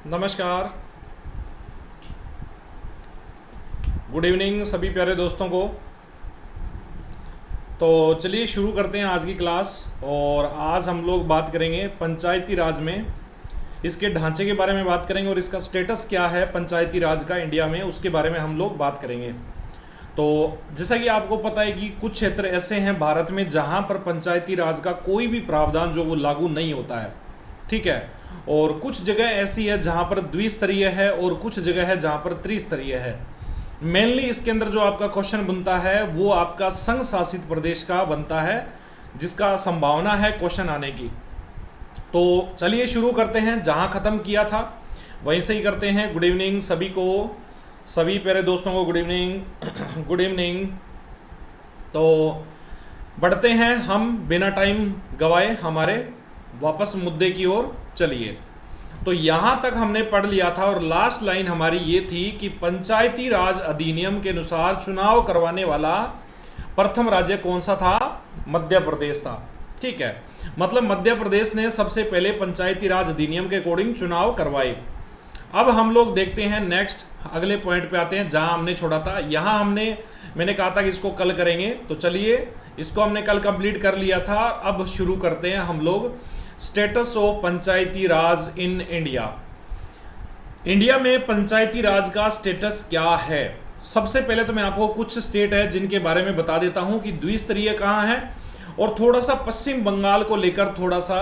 नमस्कार, good evening सभी प्यारे दोस्तों को। तो चलिए शुरू करते हैं आज की क्लास। और आज हम लोग बात करेंगे पंचायती राज में, इसके ढांचे के बारे में बात करेंगे और इसका स्टेटस क्या है पंचायती राज का इंडिया में, उसके बारे में हम लोग बात करेंगे। तो जैसा कि आपको पता है कि कुछ क्षेत्र ऐसे हैं भारत में जहां पर पंचायती राज का कोई भी प्रावधान जो वो लागू नहीं होता है, ठीक है। और कुछ जगह ऐसी है जहां पर द्विस्तरीय है और कुछ जगह है जहां पर त्रिस्तरीय है। मेनली इसके अंदर जो आपका क्वेश्चन बनता है वो आपका संघ शासित प्रदेश का बनता है, जिसका संभावना है क्वेश्चन आने की। तो चलिए शुरू करते हैं, जहां खत्म किया था वहीं से ही करते हैं। गुड इवनिंग सभी को, सभी प्यारे दोस्तों को गुड इवनिंग गुड इवनिंग। तो बढ़ते हैं हम बिना टाइम गवाए हमारे वापस मुद्दे की ओर चलिए। तो यहाँ तक हमने पढ़ लिया था और लास्ट लाइन हमारी ये थी कि पंचायती राज अधिनियम के अनुसार चुनाव करवाने वाला प्रथम राज्य कौन सा था? मध्य प्रदेश था, ठीक है। मतलब मध्य प्रदेश ने सबसे पहले पंचायती राज अधिनियम के अकॉर्डिंग चुनाव करवाए। अब हम लोग देखते हैं नेक्स्ट, अगले पॉइंट पे आते हैं जहां हमने छोड़ा था। यहाँ मैंने कहा था कि इसको कल करेंगे, तो चलिए इसको हमने कल कंप्लीट कर लिया था। अब शुरू करते हैं हम लोग status of Panchayati Raj in India. India में पंचायती राज का स्टेटस क्या है? सबसे पहले तो मैं आपको कुछ स्टेट है जिनके बारे में बता देता हूं कि द्विस्तरीय कहाँ है, और थोड़ा सा पश्चिम बंगाल को लेकर थोड़ा सा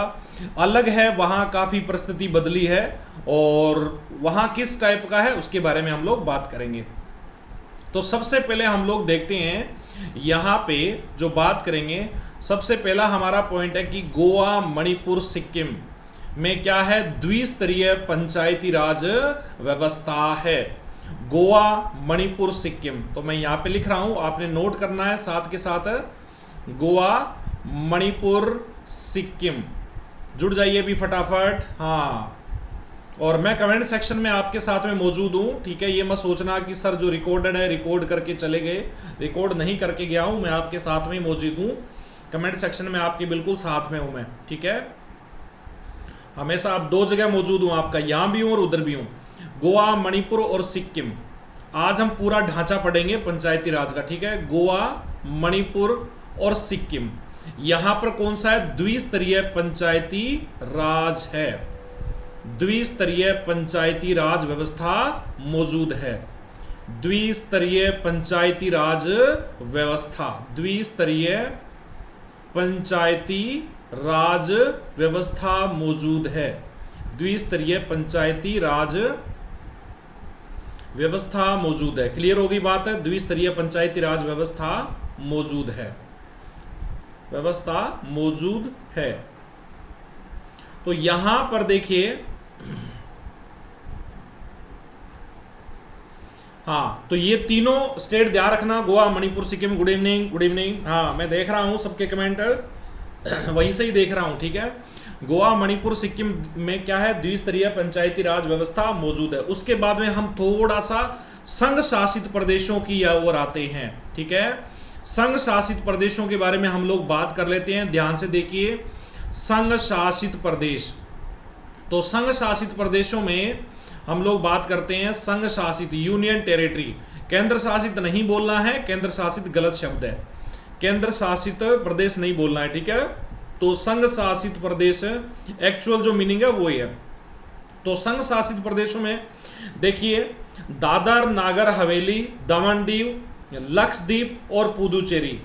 अलग है, वहाँ काफ़ी परिस्थिति बदली है और वहाँ किस टाइप का है उसके बारे में हम लोग बात करेंगे। तो सबसे पहले हम लोग देखते हैं यहाँ पे जो बात करेंगे, सबसे पहला हमारा पॉइंट है कि गोवा, मणिपुर, सिक्किम में क्या है? द्विस्तरीय पंचायती राज व्यवस्था है। गोवा, मणिपुर, सिक्किम। तो मैं यहाँ पे लिख रहा हूँ, आपने नोट करना है साथ के साथ। गोवा, मणिपुर, सिक्किम, जुड़ जाइए भी फटाफट। हाँ, और मैं कमेंट सेक्शन में आपके साथ में मौजूद हूँ, ठीक है। ये मत सोचना कि सर जो रिकॉर्डेड है रिकॉर्ड करके चले गए, रिकॉर्ड नहीं करके गया हूँ, मैं आपके साथ में मौजूद हूँ। कमेंट सेक्शन में आपके बिल्कुल साथ में हूँ मैं, ठीक है। हमेशा आप दो जगह मौजूद हूँ, आपका यहाँ भी हूँ और उधर भी हूँ। गोवा, मणिपुर और सिक्किम। आज हम पूरा ढांचा पढ़ेंगे पंचायती राज का, ठीक है। गोवा, मणिपुर और सिक्किम, यहाँ पर कौन सा है? द्विस्तरीय पंचायती राज है। द्विस्तरीय पंचायती राज व्यवस्था मौजूद है। द्विस्तरीय पंचायती राज व्यवस्था, द्विस्तरीय पंचायती राज व्यवस्था मौजूद है। द्विस्तरीय पंचायती राज व्यवस्था मौजूद है। क्लियर होगी बात है? द्विस्तरीय पंचायती राज व्यवस्था मौजूद है, व्यवस्था मौजूद है। तो यहां पर देखिए, हाँ, तो ये तीनों स्टेट ध्यान रखना, Goa, Manipur, Sikkim. Good evening good evening. हाँ, मैं देख रहा हूँ सबके कमेंट वहीं से ही देख रहा हूँ, ठीक है। गोवा, मणिपुर, सिक्किम में क्या है? द्विस्तरीय पंचायती राज व्यवस्था मौजूद है। उसके बाद में हम थोड़ा सा संघ शासित प्रदेशों की ओर आते हैं, ठीक है। संघ शासित प्रदेशों के बारे में हम लोग बात कर लेते हैं, ध्यान से देखिए। संघ शासित प्रदेश, तो संघ शासित प्रदेशों में हम लोग बात करते हैं संघ शासित, यूनियन टेरिटरी। केंद्र शासित नहीं बोलना है, केंद्र शासित गलत शब्द है, केंद्र शासित प्रदेश नहीं बोलना है, ठीक है। तो संघ शासित प्रदेश एक्चुअल जो मीनिंग है वो ही है। तो संघ शासित प्रदेशों में देखिए, दादर, नागर हवेली, दमन दीव, लक्षद्वीप और पुदुचेरी,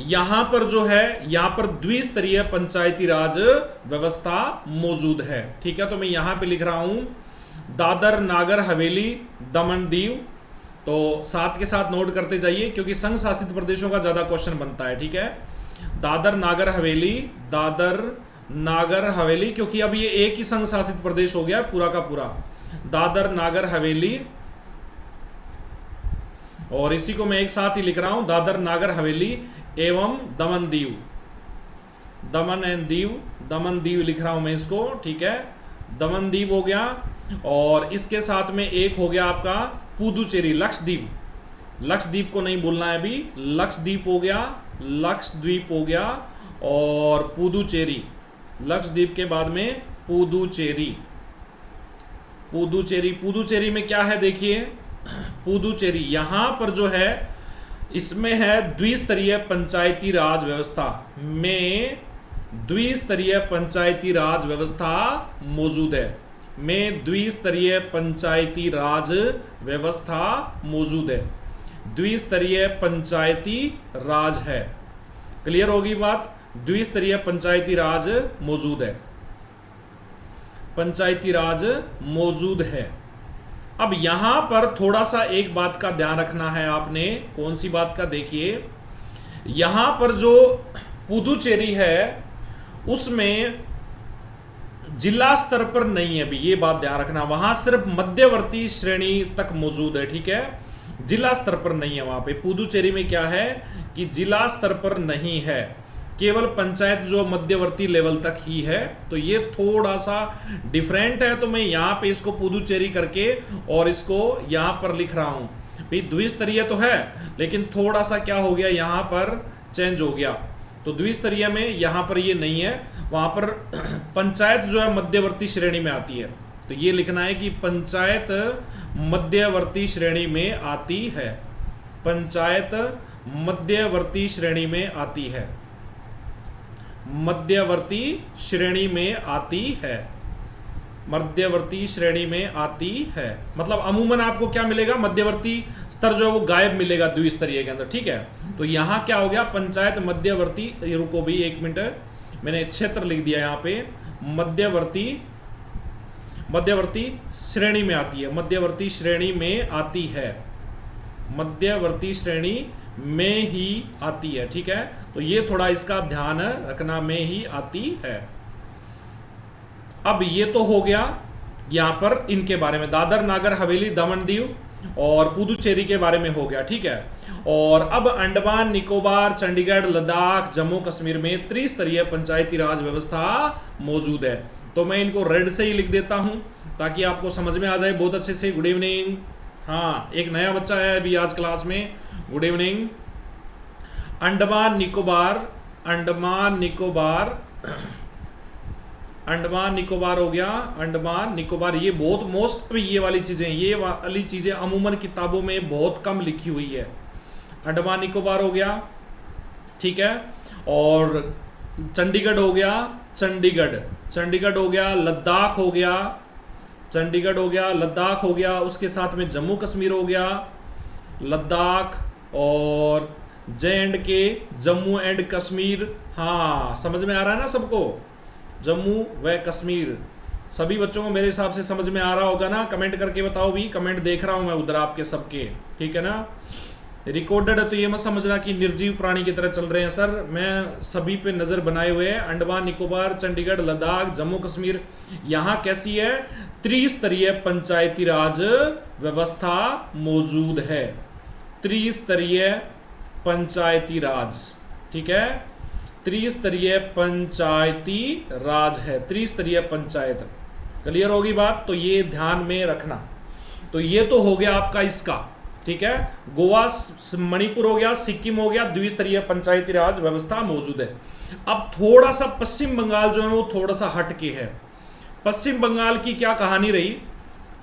यहां पर जो है, यहां पर द्विस्तरीय पंचायती राज व्यवस्था मौजूद है, ठीक है। तो मैं यहां पे लिख रहा हूं दादर, नागर हवेली, दमन दीव। तो साथ के साथ नोट करते जाइए क्योंकि संघ शासित प्रदेशों का ज्यादा क्वेश्चन बनता है, ठीक है। दादर, नागर हवेली, दादर, नागर हवेली, क्योंकि अब ये एक ही संघ शासित प्रदेश हो गया पूरा का पूरा। दादर, नागर हवेली, और इसी को मैं एक साथ ही लिख रहा हूं, दादर, नागर हवेली एवं दमन दीव। दमन एंड दीव, दमन दीव लिख रहा हूं मैं इसको, ठीक है। दमन दीव हो गया, और इसके साथ में एक हो गया आपका पुदुचेरी, लक्षद्वीप। लक्षद्वीप को नहीं बोलना है अभी, लक्षद्वीप हो गया, लक्षद्वीप हो गया, और पुदुचेरी, लक्षद्वीप के बाद में पुदुचेरी, पुदुचेरी, पुदुचेरी में क्या है देखिए, पुदुचेरी यहां पर जो है इसमें है द्विस्तरीय पंचायती राज व्यवस्था में, द्विस्तरीय पंचायती राज व्यवस्था मौजूद है, में द्विस्तरीय पंचायती राज व्यवस्था मौजूद है, द्विस्तरीय पंचायती राज है। क्लियर होगी बात, द्विस्तरीय पंचायती राज मौजूद है, पंचायती राज मौजूद है। अब यहां पर थोड़ा सा एक बात का ध्यान रखना है आपने, कौन सी बात का, देखिए यहां पर जो पुदुचेरी है उसमें जिला स्तर पर नहीं है, अभी ये बात ध्यान रखना, वहां सिर्फ मध्यवर्ती श्रेणी तक मौजूद है, ठीक है, जिला स्तर पर नहीं है। वहां पे पुदुचेरी में क्या है कि जिला स्तर पर नहीं है, केवल पंचायत जो मध्यवर्ती लेवल तक ही है, तो ये थोड़ा सा डिफरेंट है। तो मैं यहाँ पे इसको पुदुचेरी करके और इसको यहाँ पर लिख रहा हूँ, भाई द्विस्तरीय तो है लेकिन थोड़ा सा क्या हो गया, यहाँ पर चेंज हो गया। तो द्विस्तरीय में यहाँ पर ये नहीं है, वहाँ पर पंचायत जो है मध्यवर्ती श्रेणी में आती है, तो ये लिखना है कि पंचायत मध्यवर्ती श्रेणी में आती है, पंचायत मध्यवर्ती श्रेणी में आती है, मध्यवर्ती श्रेणी में आती है, मध्यवर्ती श्रेणी में आती है। मतलब अमूमन आपको क्या मिलेगा, मध्यवर्ती स्तर जो है वो गायब मिलेगा द्विस्तरीय के अंदर, ठीक है। तो यहां क्या हो गया, पंचायत मध्यवर्ती, रुको भी एक मिनट, मैंने क्षेत्र लिख दिया यहाँ पे, मध्यवर्ती श्रेणी में आती है, मध्यवर्ती श्रेणी में आती है, मध्यवर्ती श्रेणी में ही आती है, ठीक है। तो ये थोड़ा इसका ध्यान रखना, में ही आती है। अब ये तो हो गया यहां पर इनके बारे में, दादर नागर हवेली दमन दीव और पुदुचेरी के बारे में हो गया, ठीक है। और अब अंडमान निकोबार, चंडीगढ़, लद्दाख, जम्मू कश्मीर में त्रिस्तरीय पंचायती राज व्यवस्था मौजूद है। तो मैं इनको रेड से ही लिख देता हूं ताकि आपको समझ में आ जाए बहुत अच्छे से। गुड इवनिंग, हाँ एक नया बच्चा है अभी आज क्लास में, गुड इवनिंग। अंडमान निकोबार, अंडमान निकोबार, अंडमान निकोबार हो गया, अंडमान निकोबार, ये बहुत मोस्ट ये वाली चीजें, ये वाली चीजें अमूमन किताबों में बहुत कम लिखी हुई है। अंडमान निकोबार हो गया, ठीक है। और चंडीगढ़ हो गया, चंडीगढ़, चंडीगढ़ हो गया, लद्दाख हो गया, चंडीगढ़ हो गया, लद्दाख हो गया, उसके साथ में जम्मू कश्मीर हो गया, लद्दाख और J&K, जम्मू एंड कश्मीर। हाँ समझ में आ रहा है ना सबको, जम्मू व कश्मीर, सभी बच्चों को मेरे हिसाब से समझ में आ रहा होगा ना, कमेंट करके बताओ भी, कमेंट देख रहा हूं मैं उधर आपके सबके, ठीक है ना। रिकॉर्डेड है तो ये मत समझना कि निर्जीव प्राणी की तरह चल रहे हैं सर, मैं सभी पे नज़र बनाए हुए हैं। अंडमान निकोबार, चंडीगढ़, लद्दाख, जम्मू कश्मीर, यहाँ कैसी है, त्रिस्तरीय पंचायती राज व्यवस्था मौजूद है, त्रिस्तरीय पंचायती राज, ठीक है, त्रिस्तरीय पंचायती राज है, त्रिस्तरीय पंचायत। क्लियर होगी बात, तो ये ध्यान में रखना। तो ये तो हो गया आपका इसका, ठीक है, गोवा, मणिपुर हो गया, सिक्किम हो गया, द्विस्तरीय पंचायती राज व्यवस्था मौजूद है। अब थोड़ा सा पश्चिम बंगाल जो है वो थोड़ा सा हटके है। पश्चिम बंगाल की क्या कहानी रही,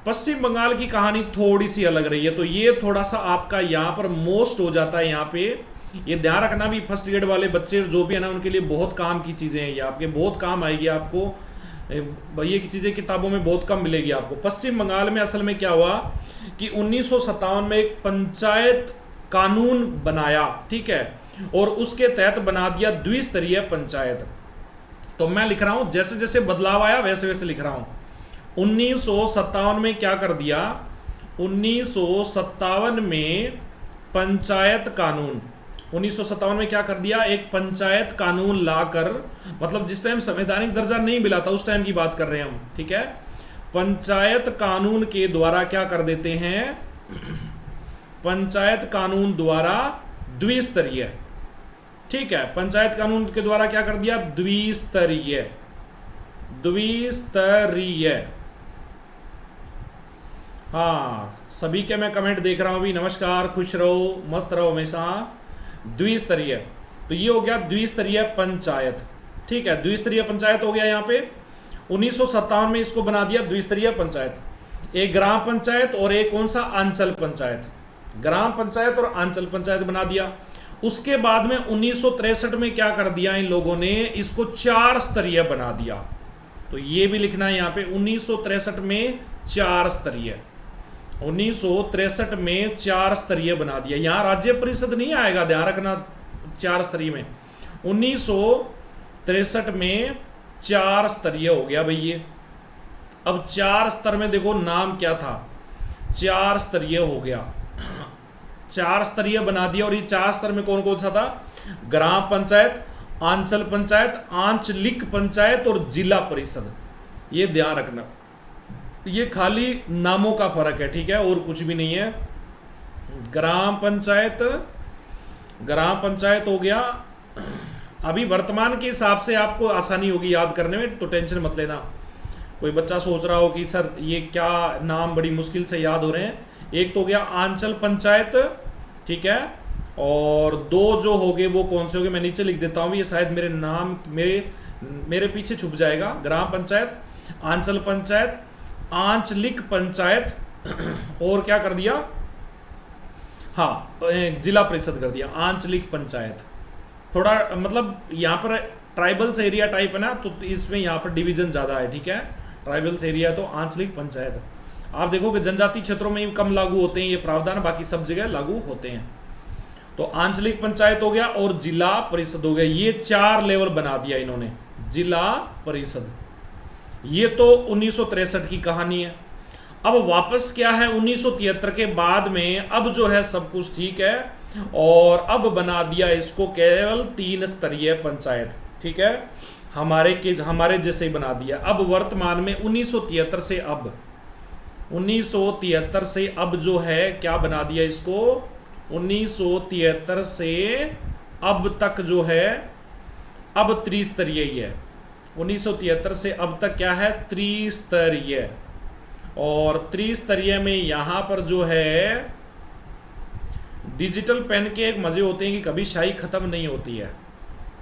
पश्चिम बंगाल की कहानी थोड़ी सी अलग रही है। तो ये थोड़ा सा आपका यहाँ पर मोस्ट हो जाता है, यहाँ पे ये ध्यान रखना भी, फर्स्ट ग्रेड वाले बच्चे जो भी है ना उनके लिए बहुत काम की चीज़ें हैं, ये आपके बहुत काम आएगी आपको, ये की चीज़ें किताबों में बहुत कम मिलेगी आपको। पश्चिम बंगाल में असल में क्या हुआ कि 1957 में एक पंचायत कानून बनाया, ठीक है, और उसके तहत बना दिया द्विस्तरीय पंचायत। तो मैं लिख रहा हूँ जैसे जैसे बदलाव आया वैसे वैसे लिख रहा हूँ। 1957 में क्या कर दिया, 1957 में पंचायत कानून, 1957 में क्या कर दिया, एक पंचायत कानून लाकर, मतलब जिस टाइम संवैधानिक दर्जा नहीं मिला था उस टाइम की बात कर रहे हैं हम, ठीक है। पंचायत कानून के द्वारा क्या कर देते हैं, पंचायत कानून द्वारा द्विस्तरीय, ठीक है, पंचायत कानून के द्वारा क्या कर दिया, द्विस्तरीय, द्विस्तरीय। हाँ सभी के मैं कमेंट देख रहा हूं भी, नमस्कार, खुश रहो, मस्त रहो हमेशा। द्विस्तरीय, तो ये हो गया द्विस्तरीय पंचायत, ठीक है, द्विस्तरीय पंचायत हो गया यहाँ पे। 1957 में इसको बना दिया द्विस्तरीय पंचायत। एक ग्राम पंचायत और एक कौन सा, अंचल पंचायत। ग्राम पंचायत और अंचल पंचायत बना दिया। उसके बाद में 1963 में क्या कर दिया इन लोगों ने, इसको 4 स्तरीय बना दिया। तो ये भी लिखना है यहाँ पे, 1963 में 4 स्तरीय, 1963 में 4 स्तरीय बना दिया। यहाँ राज्य परिषद नहीं आएगा, ध्यान रखना, 4 स्तरीय में 1963 में 4 स्तरीय हो गया भाई ये। अब 4 स्तर में देखो नाम क्या था, 4 स्तरीय हो गया, 4 स्तरीय बना दिया। और ये 4 स्तर में कौन कौन सा था, ग्राम पंचायत, आंचल पंचायत, आंचलिक पंचायत और जिला परिषद। ये ध्यान रखना, ये खाली नामों का फर्क है, ठीक है, और कुछ भी नहीं है। ग्राम पंचायत, ग्राम पंचायत हो गया। अभी वर्तमान के हिसाब से आपको आसानी होगी याद करने में, तो टेंशन मत लेना। कोई बच्चा सोच रहा हो कि सर ये क्या नाम बड़ी मुश्किल से याद हो रहे हैं। एक तो हो गया आंचल पंचायत, ठीक है, और 2 जो हो गए वो कौन से हो गए, मैं नीचे लिख देता हूँ, ये शायद मेरे नाम मेरे पीछे छुप जाएगा। ग्राम पंचायत, आंचल पंचायत, आंचलिक पंचायत और क्या कर दिया, हाँ जिला परिषद कर दिया, आंचलिक पंचायत। थोड़ा मतलब यहाँ पर ट्राइबल्स एरिया टाइप है ना, तो इसमें यहाँ पर डिवीजन ज़्यादा है, ठीक है, ट्राइबल्स एरिया है तो आंचलिक पंचायत। आप देखो कि जनजातीय क्षेत्रों में ही कम लागू होते हैं ये प्रावधान, बाकी सब जगह लागू होते हैं। तो आंचलिक पंचायत हो गया और जिला परिषद हो गया। ये 4 लेवल बना दिया इन्होंने, जिला परिषद। ये तो 1963 की कहानी है। अब वापस क्या है, 1973 के बाद में अब जो है सब कुछ ठीक है, और अब बना दिया इसको केवल 3 स्तरीय पंचायत, ठीक है, हमारे जैसे ही बना दिया। अब वर्तमान में 1973 से अब 1973 से अब जो है क्या बना दिया इसको, 1973 से अब तक जो है अब त्रिस्तरीय ही है। 1973 से अब तक क्या है, त्रिस्तरीय। और त्रिस्तरीय में यहाँ पर जो है डिजिटल पेन के एक मजे होते हैं कि कभी शाही खत्म नहीं होती है,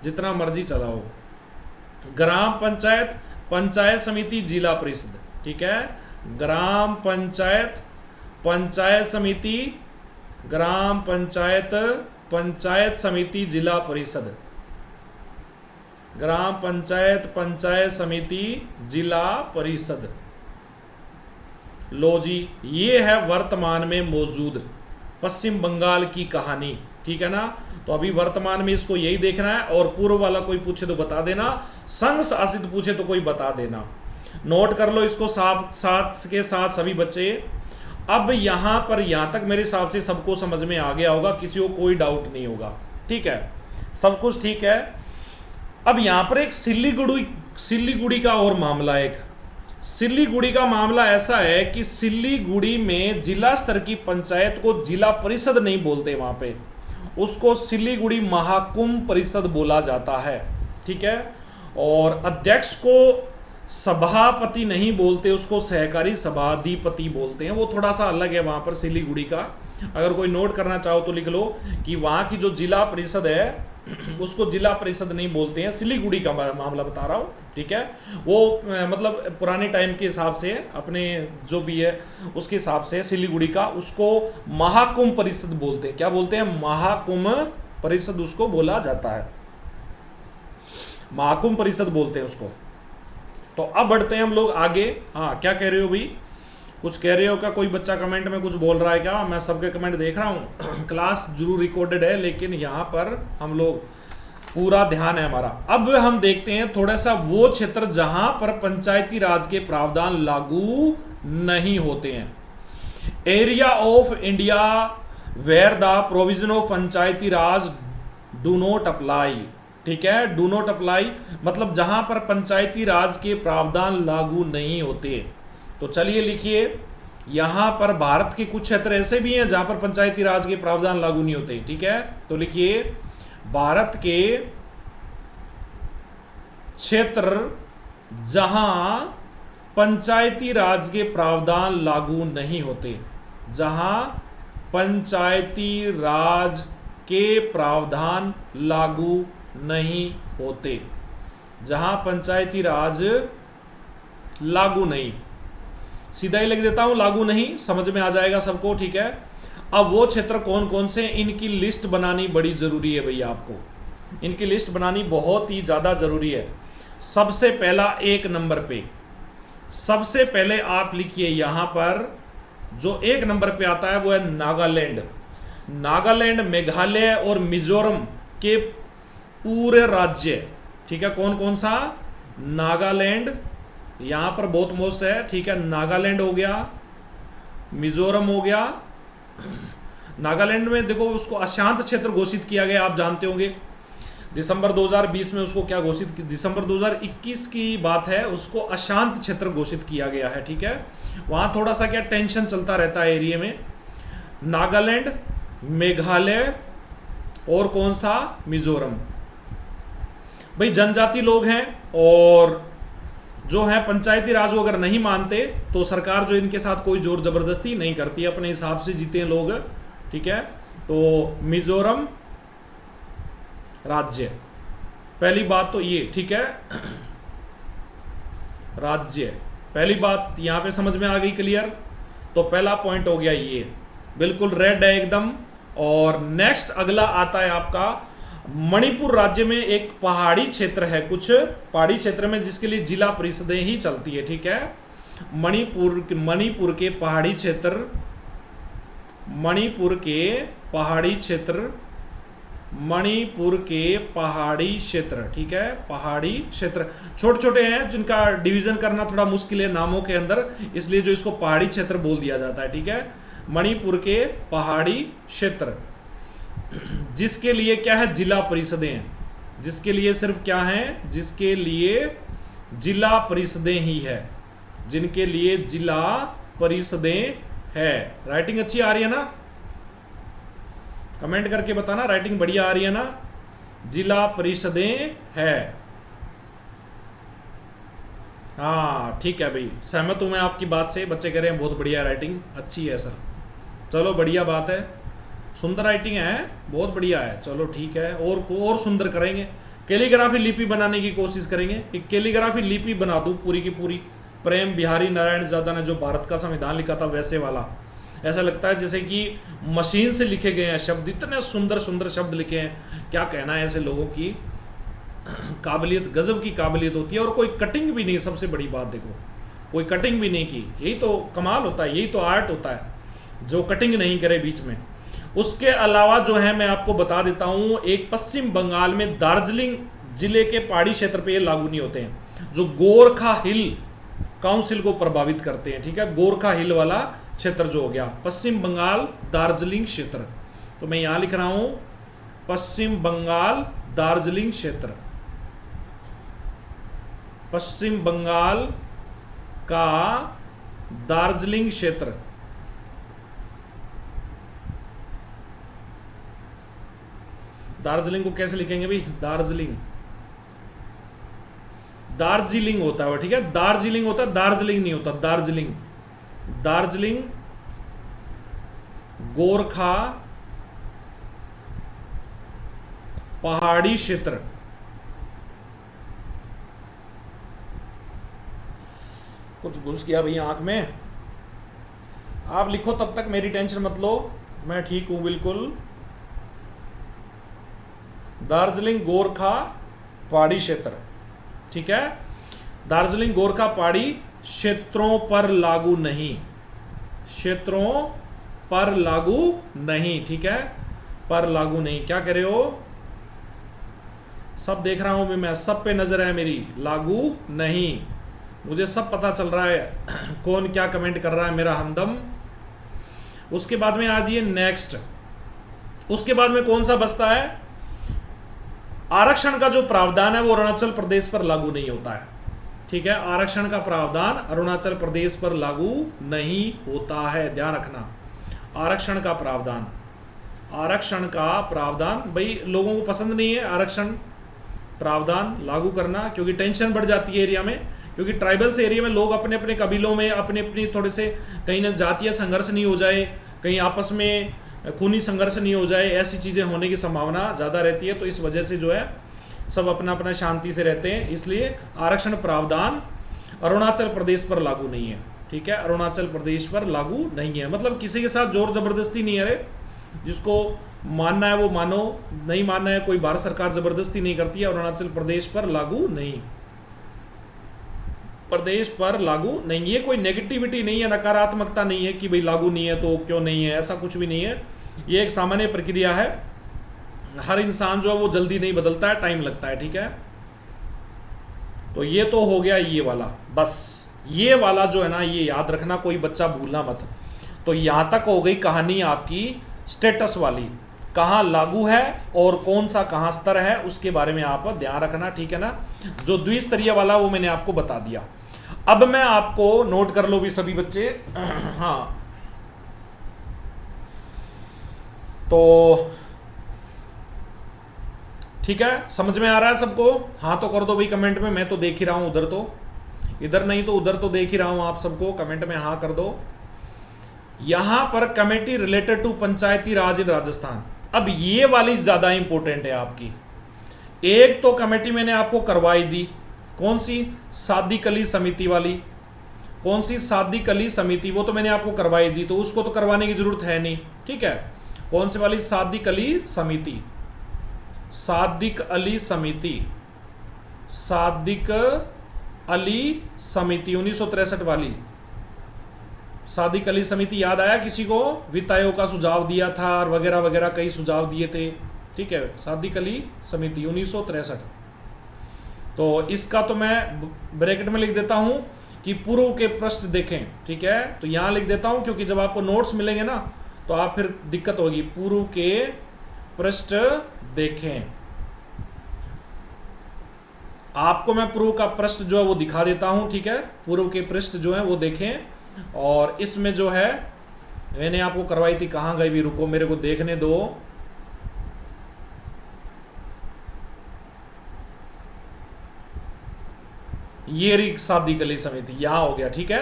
जितना मर्जी चलाओ। ग्राम पंचायत, पंचायत समिति, जिला परिषद, ठीक है, ग्राम पंचायत, पंचायत समिति, ग्राम पंचायत, पंचायत समिति, जिला परिषद, ग्राम पंचायत, पंचायत समिति, जिला परिषद। लो जी, ये है वर्तमान में मौजूद पश्चिम बंगाल की कहानी, ठीक है ना। तो अभी वर्तमान में इसको यही देखना है, और पूर्व वाला कोई पूछे तो बता देना, संघ शासित पूछे तो कोई बता देना। नोट कर लो इसको साथ के साथ सभी बच्चे। अब यहाँ पर यहाँ तक मेरे हिसाब से सबको समझ में आ गया होगा, किसी को कोई डाउट नहीं होगा, ठीक है, सब कुछ ठीक है। अब यहाँ पर एक सिल्लीगुड़ी का और मामला, एक सिल्लीगुड़ी का मामला ऐसा है कि सिल्लीगुड़ी में जिला स्तर की पंचायत को जिला परिषद नहीं बोलते, वहाँ पे उसको सिल्लीगुड़ी महाकुंभ परिषद बोला जाता है, ठीक है। और अध्यक्ष को सभापति नहीं बोलते, उसको सहकारी सभाधिपति बोलते हैं। वो थोड़ा सा अलग है वहाँ पर सिल्लीगुड़ी का। अगर कोई नोट करना चाहो तो लिख लो कि वहाँ की जो जिला परिषद है उसको जिला परिषद नहीं बोलते हैं। सिल्लीगुड़ी का मामला बता रहा हूँ, ठीक है। वो मतलब पुराने टाइम के हिसाब से, अपने जो भी है उसके हिसाब से सिल्लीगुड़ी का उसको महाकुंभ परिषद बोलते हैं। क्या बोलते हैं, महाकुंभ परिषद उसको बोला जाता है, महाकुंभ परिषद बोलते हैं उसको। तो अब बढ़ते हैं हम लोग आगे। हाँ, क्या कह रहे हो भाई, कुछ कह रहे हो क्या? कोई बच्चा कमेंट में कुछ बोल रहा है क्या? मैं सबके कमेंट देख रहा हूँ। क्लास जरूर रिकॉर्डेड है, लेकिन यहाँ पर हम लोग पूरा ध्यान है हमारा। अब हम देखते हैं थोड़ा सा वो क्षेत्र जहां पर पंचायती राज के प्रावधान लागू नहीं होते हैं। Area of India where the provision of Panchayati Raj do not apply, ठीक है। डू नॉट अप्लाई मतलब जहां पर पंचायती राज के प्रावधान लागू नहीं होते। तो चलिए लिखिए, यहां पर भारत के कुछ क्षेत्र ऐसे भी हैं जहां पर पंचायती राज के प्रावधान लागू नहीं होते, ठीक है। तो लिखिए, भारत के क्षेत्र जहां पंचायती राज के प्रावधान लागू नहीं होते, जहां पंचायती राज के प्रावधान लागू नहीं होते, जहां पंचायती राज लागू नहीं। सीधा ही लिख देता हूं, लागू नहीं, समझ में आ जाएगा सबको, ठीक है। अब वो क्षेत्र कौन कौन से, इनकी लिस्ट बनानी बड़ी जरूरी है भैया, आपको इनकी लिस्ट बनानी बहुत ही ज्यादा जरूरी है। सबसे पहला 1 नंबर पे, सबसे पहले आप लिखिए यहां पर जो 1 नंबर पे आता है वो है नागालैंड। नागालैंड मेघालय और मिजोरम के पूरे राज्य, ठीक है। कौन कौन सा, नागालैंड यहां पर बहुत मोस्ट है, ठीक है। नागालैंड हो गया, मिजोरम हो गया। नागालैंड में देखो उसको अशांत क्षेत्र घोषित किया गया, आप जानते होंगे। दिसंबर 2020 में उसको क्या घोषित, दिसंबर 2021 की बात है, उसको अशांत क्षेत्र घोषित किया गया है, ठीक है। वहां थोड़ा सा क्या टेंशन चलता रहता है एरिया में। नागालैंड, मेघालय और कौन सा, मिजोरम। भाई जनजाति लोग हैं और जो है पंचायती राज को अगर नहीं मानते तो सरकार जो इनके साथ कोई जोर जबरदस्ती नहीं करती, अपने हिसाब से जीते हैं लोग, ठीक है। तो मिजोरम राज्य, पहली बात तो ये, ठीक है। राज्य, पहली बात यहां पे समझ में आ गई, क्लियर। तो पहला पॉइंट हो गया ये, बिल्कुल रेड है एकदम। और नेक्स्ट अगला आता है आपका मणिपुर राज्य में एक पहाड़ी क्षेत्र है, कुछ पहाड़ी क्षेत्र में जिसके लिए जिला परिषदें ही चलती है, ठीक है। मणिपुर के पहाड़ी क्षेत्र, मणिपुर के पहाड़ी क्षेत्र, मणिपुर के पहाड़ी क्षेत्र, ठीक है। पहाड़ी क्षेत्र छोटे छोटे हैं जिनका डिवीजन करना थोड़ा मुश्किल है नामों के अंदर, इसलिए जो इसको पहाड़ी क्षेत्र बोल दिया जाता है, ठीक है। मणिपुर के पहाड़ी क्षेत्र जिसके लिए क्या है, जिला परिषदें हैं, जिसके लिए सिर्फ क्या है, जिसके लिए जिला परिषदें ही है, जिनके लिए जिला परिषदें है। राइटिंग अच्छी आ रही है ना, कमेंट करके बताना, राइटिंग बढ़िया आ रही है ना। जिला परिषदें है, हाँ ठीक है भाई, सहमत हूं मैं आपकी बात से। बच्चे कह रहे हैं बहुत बढ़िया राइटिंग, अच्छी है सर, चलो बढ़िया बात है, सुंदर राइटिंग है, बहुत बढ़िया है, चलो ठीक है। और सुंदर करेंगे, कैलीग्राफी लिपि बनाने की कोशिश करेंगे कि कैलीग्राफी लिपि बना दूं पूरी की पूरी। प्रेम बिहारी नारायण ज़्यादा ने जो भारत का संविधान लिखा था वैसे वाला, ऐसा लगता है जैसे कि मशीन से लिखे गए हैं शब्द, इतने सुंदर सुंदर शब्द लिखे हैं, क्या कहना है ऐसे लोगों की। काबिलियत, गजब की काबिलियत होती है, और कोई कटिंग भी नहीं, सबसे बड़ी बात देखो, कोई कटिंग भी नहीं की, यही तो कमाल होता है, यही तो आर्ट होता है, जो कटिंग नहीं करे बीच में। उसके अलावा जो है मैं आपको बता देता हूँ, एक पश्चिम बंगाल में दार्जिलिंग जिले के पहाड़ी क्षेत्र पे ये लागू नहीं होते हैं, जो गोरखा हिल काउंसिल को प्रभावित करते हैं, ठीक है। गोरखा हिल वाला क्षेत्र जो हो गया पश्चिम बंगाल दार्जिलिंग क्षेत्र, तो मैं यहां लिख रहा हूं पश्चिम बंगाल दार्जिलिंग क्षेत्र, पश्चिम बंगाल का दार्जिलिंग क्षेत्र। दार्जिलिंग को कैसे लिखेंगे भाई, दार्जिलिंग, दार्जिलिंग होता है, ठीक है, दार्जिलिंग होता है, दार्जिलिंग नहीं होता, दार्जिलिंग। दार्जिलिंग गोरखा पहाड़ी क्षेत्र, कुछ घुस गया भैया आंख में, आप लिखो तब तक, मेरी टेंशन मत लो, मैं ठीक हूं बिल्कुल। दार्जिलिंग गोरखा पहाड़ी क्षेत्र, ठीक है। दार्जिलिंग गोरखा पहाड़ी क्षेत्रों पर लागू नहीं, क्षेत्रों पर लागू नहीं, ठीक है, पर लागू नहीं। क्या कह रहे हो, सब देख रहा हूं भी मैं, सब पे नजर है मेरी, लागू नहीं, मुझे सब पता चल रहा है कौन क्या कमेंट कर रहा है मेरा हमदम। उसके बाद में आ जाइए नेक्स्ट, उसके बाद में कौन सा बचता है, आरक्षण का जो प्रावधान है वो अरुणाचल प्रदेश पर लागू नहीं होता है, ठीक है। आरक्षण का प्रावधान अरुणाचल प्रदेश पर लागू नहीं होता है, ध्यान रखना। आरक्षण का प्रावधान, आरक्षण का प्रावधान भाई लोगों को पसंद नहीं है आरक्षण प्रावधान लागू करना, क्योंकि टेंशन बढ़ जाती है एरिया में, क्योंकि ट्राइबल्स एरिया में लोग अपने अपने कबीलों में अपने अपनी थोड़े से कहीं ना जातीय संघर्ष नहीं हो जाए, कहीं आपस में खूनी संघर्ष नहीं हो जाए, ऐसी चीज़ें होने की संभावना ज़्यादा रहती है। तो इस वजह से जो है सब अपना अपना शांति से रहते हैं, इसलिए आरक्षण प्रावधान अरुणाचल प्रदेश पर लागू नहीं है, ठीक है, अरुणाचल प्रदेश पर लागू नहीं है। मतलब किसी के साथ जोर जबरदस्ती नहीं है रे, जिसको मानना है वो मानो, नहीं मानना है कोई भारत सरकार जबरदस्ती नहीं करती है। अरुणाचल प्रदेश पर लागू नहीं, प्रदेश पर लागू नहीं। ये कोई नेगेटिविटी नहीं है, नकारात्मकता नहीं है कि भाई लागू नहीं है तो क्यों नहीं है, ऐसा कुछ भी नहीं है। ये एक सामान्य प्रक्रिया है। हर इंसान जो है वो जल्दी नहीं बदलता है, टाइम लगता है, ठीक है। तो ये तो हो गया ये वाला, बस ये वाला जो है ना ये याद रखना, कोई बच्चा भूलना मत। तो यहां तक हो गई कहानी आपकी स्टेटस वाली, कहाँ लागू है और कौन सा कहाँ स्तर है उसके बारे में आप ध्यान रखना, ठीक है ना। जो द्विस्तरीय वाला वो मैंने आपको बता दिया। अब मैं आपको, नोट कर लो भी सभी बच्चे, हाँ तो ठीक है, समझ में आ रहा है सबको? हाँ तो कर दो भाई कमेंट में, मैं तो देख ही रहा हूं उधर, तो इधर नहीं तो उधर तो देख ही रहा हूं। आप सबको कमेंट में हाँ कर दो। यहां पर कमेटी रिलेटेड टू पंचायती राज इन राजस्थान, अब ये वाली ज्यादा इंपॉर्टेंट है आपकी। एक तो कमेटी मैंने आपको करवाई दी, कौन सी? सादी कली समिति वाली। कौन सी? सादी कली समिति, वो तो मैंने आपको करवाई दी, तो उसको तो करवाने की जरूरत है नहीं, ठीक है। कौन सी वाली? सादिक अली समिति, सादिक अली समिति, सादिक अली समिति 1963 वाली सादिक अली समिति। याद आया किसी को? वित्त आयोग का सुझाव दिया था और वगैरह वगैरह कई सुझाव दिए थे, ठीक है। सादिक अली समिति 1963। तो इसका तो मैं ब्रैकेट में लिख देता हूं कि पूर्व के पृष्ठ देखें, ठीक है। तो यहां लिख देता हूं क्योंकि जब आपको नोट्स मिलेंगे ना तो आप फिर दिक्कत होगी। पूर्व के पृष्ठ देखें, आपको मैं पूर्व का पृष्ठ जो है वो दिखा देता हूं, ठीक है। पूर्व के पृष्ठ जो है वो देखें। और इसमें जो है मैंने आपको करवाई थी, कहां गई भी, रुको मेरे को देखने दो। ये रही सादी कली समिति, यहां हो गया, ठीक है।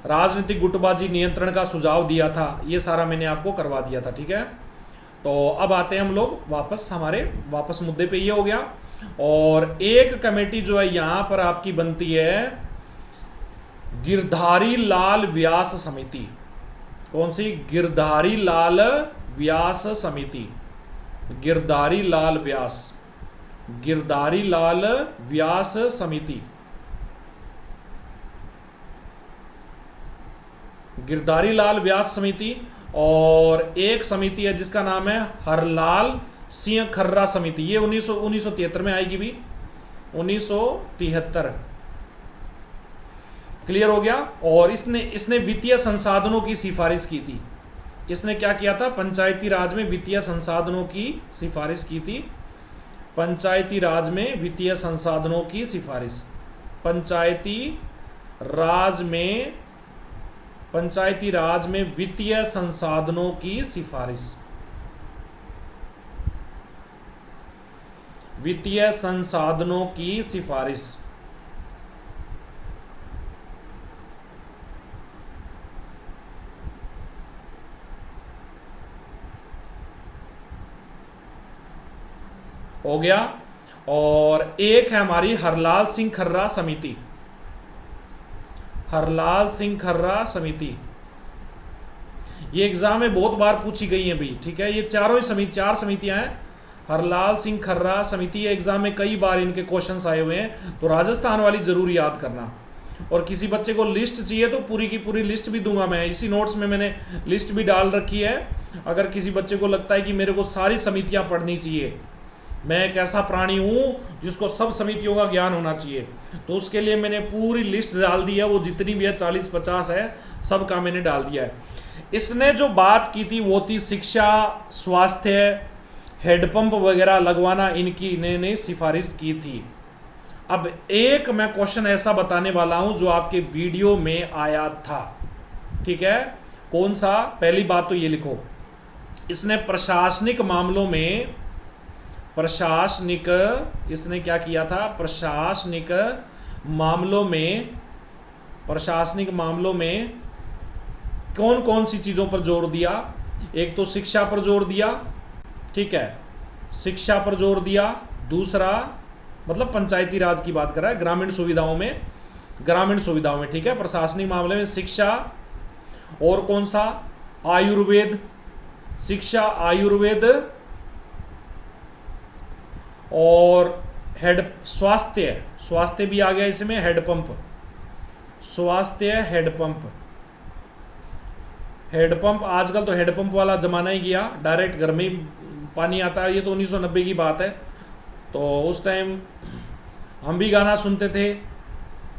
राजनीतिक गुटबाजी नियंत्रण का सुझाव दिया था, ये सारा मैंने आपको करवा दिया था, ठीक है। तो अब आते हैं हम लोग वापस हमारे मुद्दे पे, ये हो गया। और एक कमेटी जो है यहां पर आपकी बनती है गिरधारी लाल व्यास समिति। कौन सी? गिरधारी लाल व्यास समिति, गिरधारी लाल व्यास, गिरधारी लाल व्यास समिति, गिरधारी लाल व्यास समिति। और एक समिति है जिसका नाम है हरलाल सिंह खर्रा समिति, ये 1973 में आएगी भी, 1973। क्लियर हो गया। और इसने वित्तीय संसाधनों की सिफारिश की थी। इसने क्या किया था? पंचायती राज में वित्तीय संसाधनों की सिफारिश की थी। पंचायती राज में वित्तीय संसाधनों की सिफारिश, पंचायती राज में वित्तीय संसाधनों की सिफारिश, वित्तीय संसाधनों की सिफारिश। हो गया। और एक है हमारी हरलाल सिंह खर्रा समिति, हरलाल सिंह खर्रा समिति। ये एग्जाम में बहुत बार पूछी गई है भाई, ठीक है। ये चारों ही समिति, 4 समितियां हैं। हरलाल सिंह खर्रा समिति, एग्जाम में कई बार इनके क्वेश्चंस आए हुए हैं, तो राजस्थान वाली जरूर याद करना। और किसी बच्चे को लिस्ट चाहिए तो पूरी की पूरी लिस्ट भी दूंगा मैं, इसी नोट्स में मैंने लिस्ट भी डाल रखी है। अगर किसी बच्चे को लगता है कि मेरे को सारी समितियां पढ़नी चाहिए, मैं एक ऐसा प्राणी हूं जिसको सब समितियों का ज्ञान होना चाहिए, तो उसके लिए मैंने पूरी लिस्ट डाल दी है। वो जितनी भी है 40-50 है, सब का मैंने डाल दिया है। इसने जो बात की थी वो थी शिक्षा, स्वास्थ्य, हेडपंप वगैरह लगवाना, इनकी इन्होंने सिफारिश की थी। अब एक मैं क्वेश्चन ऐसा बताने वाला हूं जो आपके वीडियो में आया था, ठीक है। कौन सा? पहली बात तो ये लिखो, इसने प्रशासनिक मामलों में, इसने क्या किया था? प्रशासनिक मामलों में कौन कौन सी चीज़ों पर जोर दिया? एक तो शिक्षा पर जोर दिया, ठीक है, शिक्षा पर जोर दिया। दूसरा, मतलब पंचायती राज की बात कर रहा है, ग्रामीण सुविधाओं में ग्रामीण सुविधाओं में, ठीक है। प्रशासनिक मामले में शिक्षा, और कौन सा, आयुर्वेद, शिक्षा, आयुर्वेद, और स्वास्थ्य, स्वास्थ्य भी आ गया इसमें, हेडपंप, स्वास्थ्य, हेडपंप। हेडपंप आजकल तो हेडपंप वाला जमाना ही गया, डायरेक्ट घर में ही पानी आता है। ये तो 1990 की बात है। तो उस टाइम हम भी गाना सुनते थे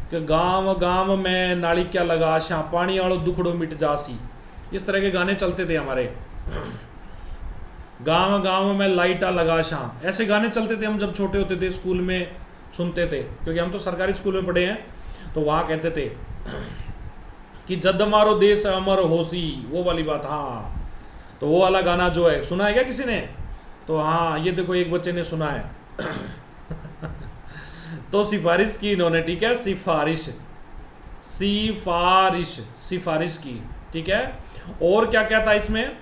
कि गांव गांव में नाली क्या लगा शा, पानी वालों दुखड़ो मिट जासी। इस तरह के गाने चलते थे हमारे। गांव गांव में लाइटा लगा शा, ऐसे गाने चलते थे हम जब छोटे होते थे, स्कूल में सुनते थे, क्योंकि हम तो सरकारी स्कूल में पढ़े हैं। तो वहाँ कहते थे कि जद मारो देश अमर होसी, वो वाली बात। हाँ, तो वो वाला गाना जो है, सुना है क्या किसी ने? तो हाँ, ये देखो एक बच्चे ने सुना है। तो सिफारिश की इन्होंने, ठीक है, सिफारिश, सिफारिश, सिफारिश की, ठीक है। और क्या क्या था इसमें?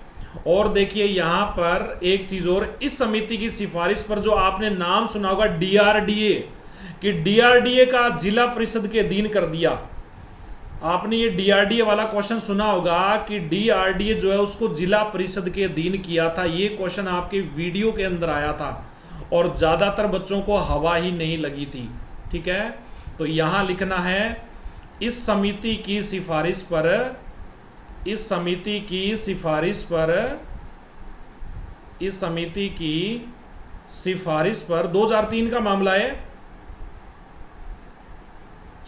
और देखिए यहाँ पर एक चीज और, इस समिति की सिफारिश पर जो आपने नाम सुना होगा डीआरडीए, कि डीआरडीए का जिला परिषद के अधीन कर दिया। आपने ये डीआरडीए वाला क्वेश्चन सुना होगा कि डीआरडीए जो है उसको जिला परिषद के अधीन किया था। ये क्वेश्चन आपके वीडियो के अंदर आया था और ज्यादातर बच्चों को हवा ही नहीं लगी थी, ठीक है। तो यहां लिखना है इस समिति की सिफारिश पर, इस समिति की सिफारिश पर, इस समिति की सिफारिश पर, 2003 का मामला है।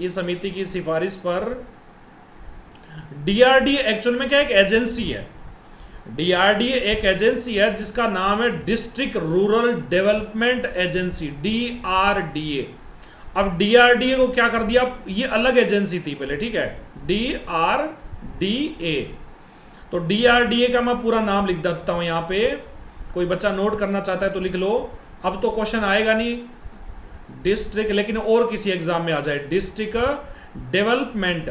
इस समिति की सिफारिश पर डीआरडीए एक्चुअल में क्या एक एजेंसी है। डीआरडीए एक एजेंसी है जिसका नाम है district rural development agency, DRDA. अब डीआरडीए को क्या कर दिया, ये अलग एजेंसी थी पहले, ठीक है, डीआरडीए। तो डीआरडीए का मैं पूरा नाम लिख देता हूं यहां पे, कोई बच्चा नोट करना चाहता है तो लिख लो। अब तो क्वेश्चन आएगा नहीं डिस्ट्रिक्ट, लेकिन और किसी एग्जाम में आ जाए, district development,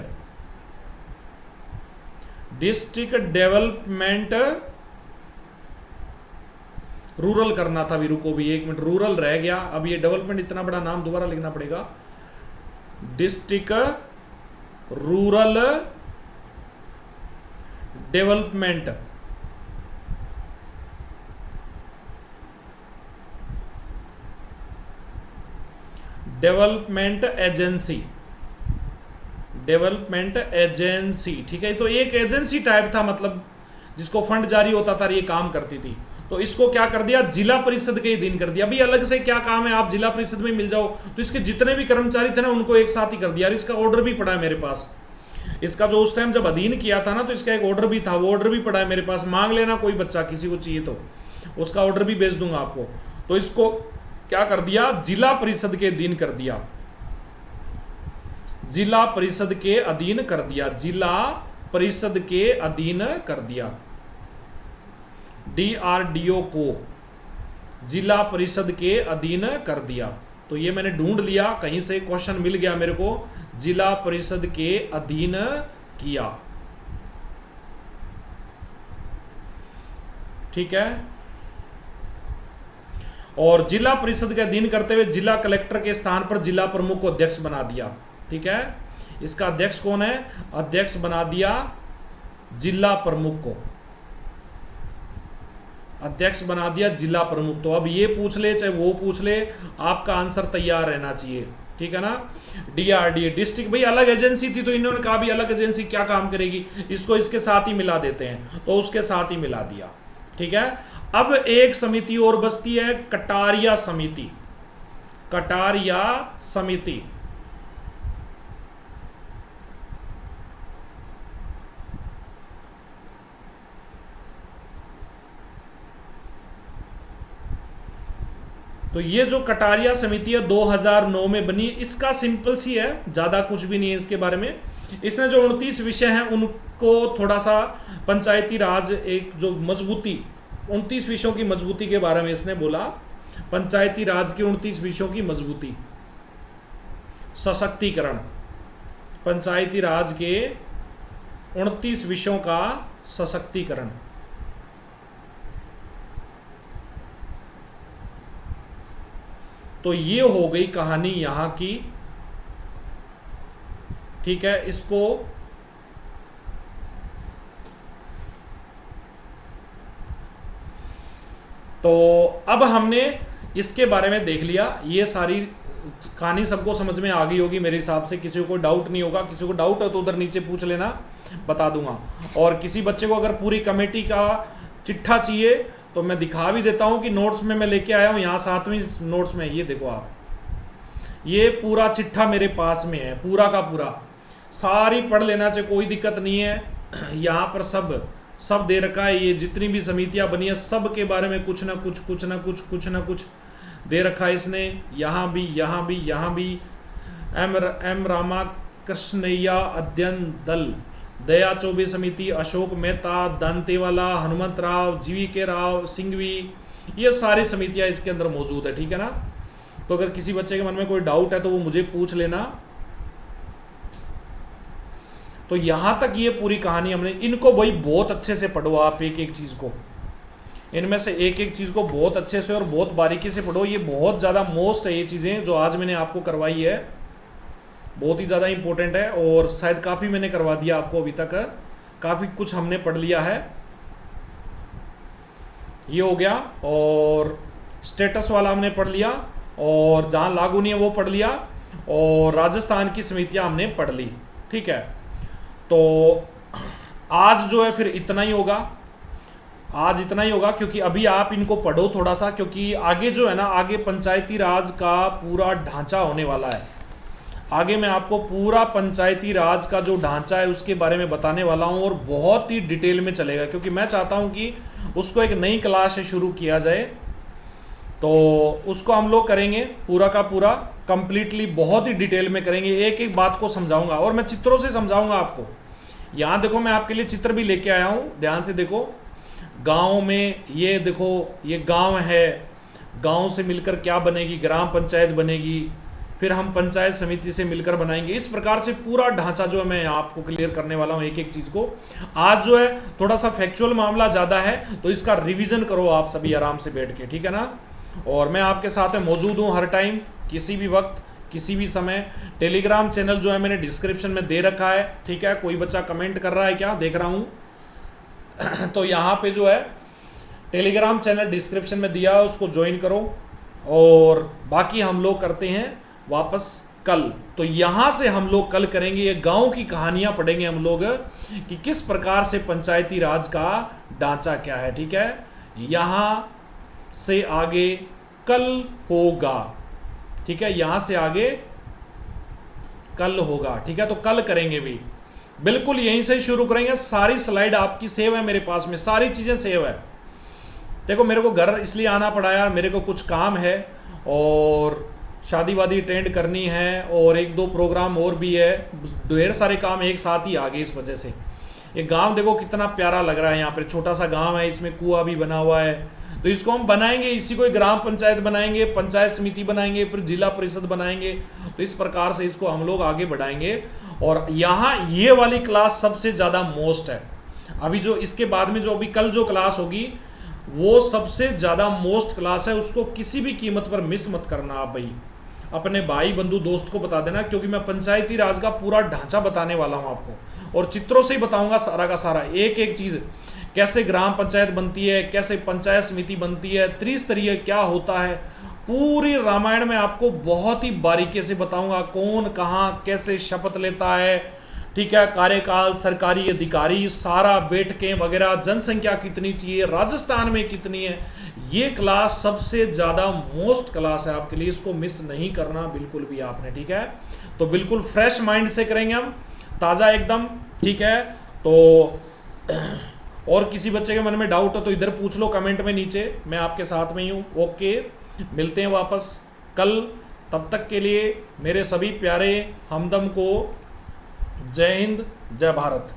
district development rural करना था। भी रुको भी एक मिनट, रूरल रह गया। अब ये डेवलपमेंट इतना बड़ा नाम दोबारा लिखना पड़ेगा, district rural development, development agency, development agency, ठीक है। तो एक एजेंसी टाइप था, मतलब जिसको फंड जारी होता था, ये काम करती थी। तो इसको क्या कर दिया, जिला परिषद के अधीन कर दिया। अभी अलग से क्या काम है, आप जिला परिषद में मिल जाओ। तो इसके जितने भी कर्मचारी थे ना, उनको एक साथ ही कर दिया। और इसका ऑर्डर भी पड़ा है मेरे पास, इसका जो उस टाइम जब अधीन किया था ना, तो इसका एक ऑर्डर भी था, वो ऑर्डर भी पड़ा है मेरे पास। मांग लेना कोई बच्चा, किसी को चाहिए तो उसका ऑर्डर भी भेज दूंगा आपको। तो इसको क्या कर दिया, जिला परिषद के अधीन कर दिया, जिला परिषद के अधीन कर दिया, जिला परिषद के अधीन कर दिया। डीआरडीओ को जिला परिषद के अधीन कर दिया। तो ये मैंने ढूंढ लिया, कहीं से क्वेश्चन मिल गया मेरे को, जिला परिषद के अधीन किया, ठीक है। और जिला परिषद के अधीन करते हुए जिला कलेक्टर के स्थान पर जिला प्रमुख को अध्यक्ष बना दिया, ठीक है। इसका अध्यक्ष कौन है, अध्यक्ष बना दिया जिला प्रमुख को, अध्यक्ष बना दिया जिला प्रमुख। तो अब ये पूछ ले चाहे वो पूछ ले, आपका आंसर तैयार रहना चाहिए, ठीक है ना। डीआरडीए डिस्ट्रिक्ट, भाई अलग एजेंसी थी तो इन्होंने कहा भी अलग एजेंसी क्या काम करेगी, इसको इसके साथ ही मिला देते हैं, तो उसके साथ ही मिला दिया, ठीक है। अब एक समिति और बचती है, कटारिया समिति, कटारिया समिति। तो ये जो कटारिया समिति है 2009 में बनी, इसका सिंपल सी है, ज़्यादा कुछ भी नहीं है इसके बारे में। इसने जो 29 विषय हैं उनको थोड़ा सा पंचायती राज, एक जो मजबूती, 29 विषयों की मजबूती के बारे में इसने बोला। पंचायती राज के 29 विषयों की मजबूती, सशक्तिकरण, पंचायती राज के 29 विषयों का सशक्तिकरण। तो ये हो गई कहानी यहाँ की ठीक है, इसको तो अब हमने इसके बारे में देख लिया। ये सारी कहानी सबको समझ में आ गई होगी मेरे हिसाब से, किसी को डाउट नहीं होगा। किसी को डाउट है तो उधर नीचे पूछ लेना, बता दूंगा। और किसी बच्चे को अगर पूरी कमेटी का चिट्ठा चाहिए तो मैं दिखा भी देता हूं कि नोट्स में मैं लेके आया हूं, यहाँ 7वीं नोट्स में ये देखो आप, ये पूरा चिट्ठा मेरे पास में है, पूरा का पूरा, सारी पढ़ लेना चाहिए, कोई दिक्कत नहीं है। यहाँ पर सब दे रखा है, ये जितनी भी समितियां बनी है सब के बारे में कुछ ना कुछ दे रखा है इसने। यहाँ भी एम रामा कृष्णैया अध्ययन दल, दया चौबे समिति, अशोक मेहता, दांतेवाला, हनुमंत राव, जीवी के राव, सिंघवी, ये सारी समितियां इसके अंदर मौजूद है, ठीक है ना। तो अगर किसी बच्चे के मन में कोई डाउट है तो वो मुझे पूछ लेना। तो यहां तक ये पूरी कहानी हमने, इनको भाई बहुत अच्छे से पढ़ो आप, एक एक चीज को, इनमें से एक एक चीज को बहुत अच्छे से और बहुत बारीकी से पढ़ो। ये बहुत ज्यादा मोस्ट है, ये चीजें जो आज मैंने आपको करवाई है बहुत ही ज्यादा इंपॉर्टेंट है, और शायद काफी मैंने करवा दिया आपको अभी तक, काफी कुछ हमने पढ़ लिया है। ये हो गया, और स्टेटस वाला हमने पढ़ लिया, और जहां लागू नहीं है वो पढ़ लिया, और राजस्थान की समितियां हमने पढ़ ली, ठीक है। तो आज जो है फिर इतना ही होगा, आज इतना ही होगा, क्योंकि अभी आप इनको पढ़ो थोड़ा सा, क्योंकि आगे जो है ना, आगे पंचायती राज का पूरा ढांचा होने वाला है। आगे मैं आपको पूरा पंचायती राज का जो ढांचा है उसके बारे में बताने वाला हूं, और बहुत ही डिटेल में चलेगा, क्योंकि मैं चाहता हूं कि उसको एक नई क्लास से शुरू किया जाए। तो उसको हम लोग करेंगे पूरा का पूरा कंप्लीटली, बहुत ही डिटेल में करेंगे, एक एक बात को समझाऊंगा, और मैं चित्रों से समझाऊंगा आपको। यहाँ देखो मैं आपके लिए चित्र भी लेके आया हूँ, ध्यान से देखो। गाँव में ये देखो, ये गाँव है, गाँव से मिलकर क्या बनेगी, ग्राम पंचायत बनेगी, फिर हम पंचायत समिति से मिलकर बनाएंगे। इस प्रकार से पूरा ढांचा जो है मैं आपको क्लियर करने वाला हूँ एक एक चीज़ को। आज जो है थोड़ा सा फैक्चुअल मामला ज़्यादा है, तो इसका रिवीजन करो आप सभी आराम से बैठ के, ठीक है ना। और मैं आपके साथ में मौजूद हूँ हर टाइम, किसी भी वक्त, किसी भी समय। टेलीग्राम चैनल जो है मैंने डिस्क्रिप्शन में दे रखा है, ठीक है। कोई बच्चा कमेंट कर रहा है क्या, देख रहा हूँ। तो यहाँ पे जो है टेलीग्राम चैनल डिस्क्रिप्शन में दिया है, उसको ज्वाइन करो। और बाकी हम लोग करते हैं वापस कल। तो यहाँ से हम लोग कल करेंगे, ये गांव की कहानियाँ पढ़ेंगे हम लोग कि किस प्रकार से पंचायती राज का ढांचा क्या है, ठीक है। यहाँ से आगे कल होगा, ठीक है, यहाँ से आगे कल होगा, ठीक है। तो कल करेंगे भी, बिल्कुल यहीं से शुरू करेंगे। सारी स्लाइड आपकी सेव है मेरे पास में, सारी चीज़ें सेव है। देखो मेरे को घर इसलिए आना पड़ा यार, मेरे को कुछ काम है, और शादी वादी अटेंड करनी है, और एक दो प्रोग्राम और भी है, ढेर सारे काम एक साथ ही आ गए इस वजह से। ये गांव देखो कितना प्यारा लग रहा है, यहाँ पर छोटा सा गांव है, इसमें कुआं भी बना हुआ है। तो इसको हम बनाएंगे, इसी को ग्राम पंचायत बनाएंगे, पंचायत समिति बनाएंगे, फिर जिला परिषद बनाएंगे। तो इस प्रकार से इसको हम लोग आगे बढ़ाएंगे। और यहाँ ये वाली क्लास सबसे ज़्यादा मोस्ट है। अभी जो इसके बाद में जो अभी कल जो क्लास होगी वो सबसे ज़्यादा मोस्ट क्लास है, उसको किसी भी कीमत पर मिस मत करना आप भाई। अपने भाई बंधु दोस्त को बता देना, क्योंकि मैं पंचायती राज का पूरा ढांचा बताने वाला हूँ आपको, और चित्रों से ही बताऊंगा सारा का सारा, एक एक चीज़, कैसे ग्राम पंचायत बनती है, कैसे पंचायत समिति बनती है, त्रिस्तरीय क्या होता है, पूरी रामायण में आपको बहुत ही बारीकी से बताऊंगा। कौन कहाँ कैसे शपथ लेता है, ठीक है, कार्यकाल, सरकारी अधिकारी, सारा बैठकें वगैरह, जनसंख्या कितनी चाहिए, राजस्थान में कितनी है। ये क्लास सबसे ज़्यादा मोस्ट क्लास है आपके लिए, इसको मिस नहीं करना बिल्कुल भी आपने, ठीक है। तो बिल्कुल फ्रेश माइंड से करेंगे हम, ताज़ा एकदम, ठीक है। तो और किसी बच्चे के मन में डाउट हो तो इधर पूछ लो कमेंट में नीचे, मैं आपके साथ में ही हूँ। ओके, मिलते हैं वापस कल, तब तक के लिए मेरे सभी प्यारे हमदम को जय हिंद, जय भारत।